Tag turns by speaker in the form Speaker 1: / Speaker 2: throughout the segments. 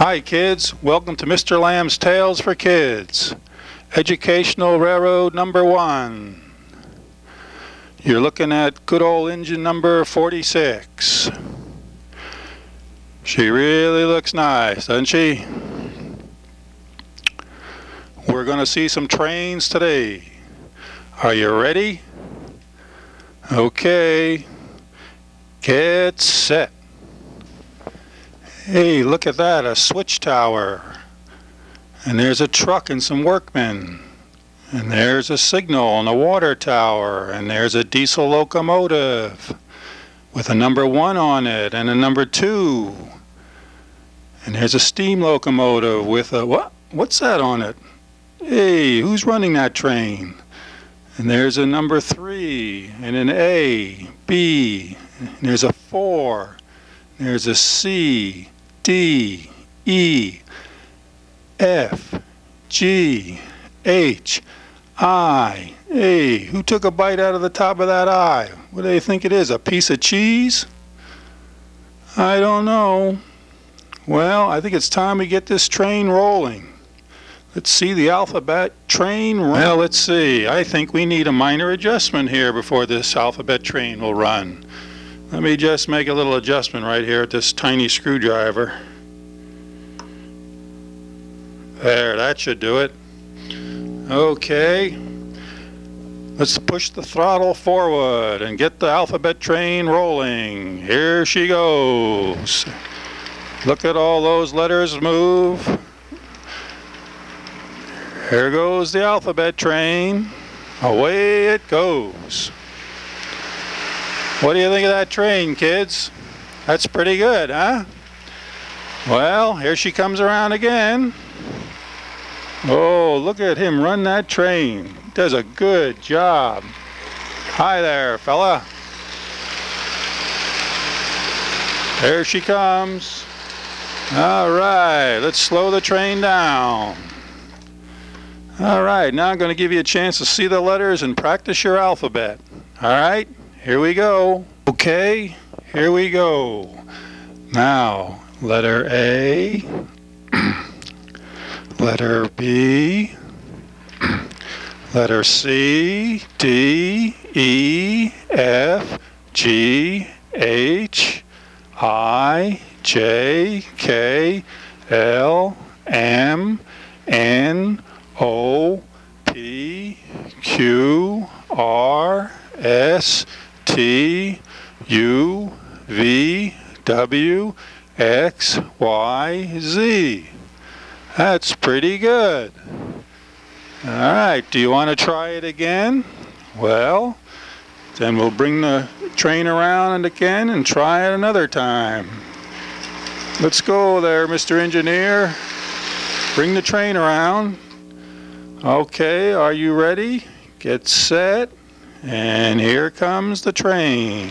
Speaker 1: Hi kids, welcome to Mr. Lamb's Tales for Kids. Educational Railroad number 1. You're looking at good old engine number 46. She really looks nice, doesn't she? We're going to see some trains today. Are you ready? Okay. Get set. Hey, look at that, a switch tower. And there's a truck and some workmen. And there's a signal and a water tower. And there's a diesel locomotive with a number 1 on it and a number 2. And there's a steam locomotive with a, what's that on it? Hey, who's running that train? And there's a number 3 and an A, B. And there's a 4. There's a C, D, E, F, G, H, I. Hey, who took a bite out of the top of that I? What do they think it is, a piece of cheese? I don't know. Well, I think it's time we get this train rolling. Let's see the alphabet train run. Well, let's see. I think we need a minor adjustment here before this alphabet train will run. Let me just make a little adjustment right here at this tiny screwdriver. There, that should do it. Okay. Let's push the throttle forward and get the alphabet train rolling. Here she goes. Look at all those letters move. Here goes the alphabet train. Away it goes. What do you think of that train, kids? That's pretty good, huh? Well, here she comes around again. Oh, look at him run that train. Does a good job. Hi there, fella. There she comes. All right, let's slow the train down. All right, now I'm going to give you a chance to see the letters and practice your alphabet. All right? Here we go. Okay, here we go. Now, letter A, letter B, letter C, D, E, F, G, H, I, J, K, L, M, N, O, P, Q, R, S, T, U, V, W, X, Y, Z. That's pretty good. All right, do you want to try it again? Well, then we'll bring the train around again and try it another time. Let's go there, Mr. Engineer. Bring the train around. Okay, are you ready? Get set. And here comes the train.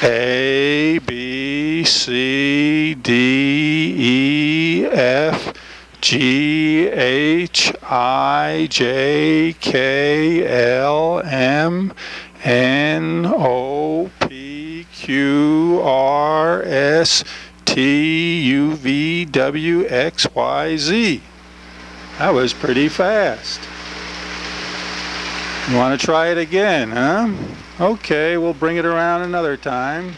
Speaker 1: A, B, C, D, E, F, G, H, I, J, K, L, M, N, O, P, Q, R, S, T, U, V, W, X, Y, Z. That was pretty fast. You want to try it again, huh? Okay, we'll bring it around another time.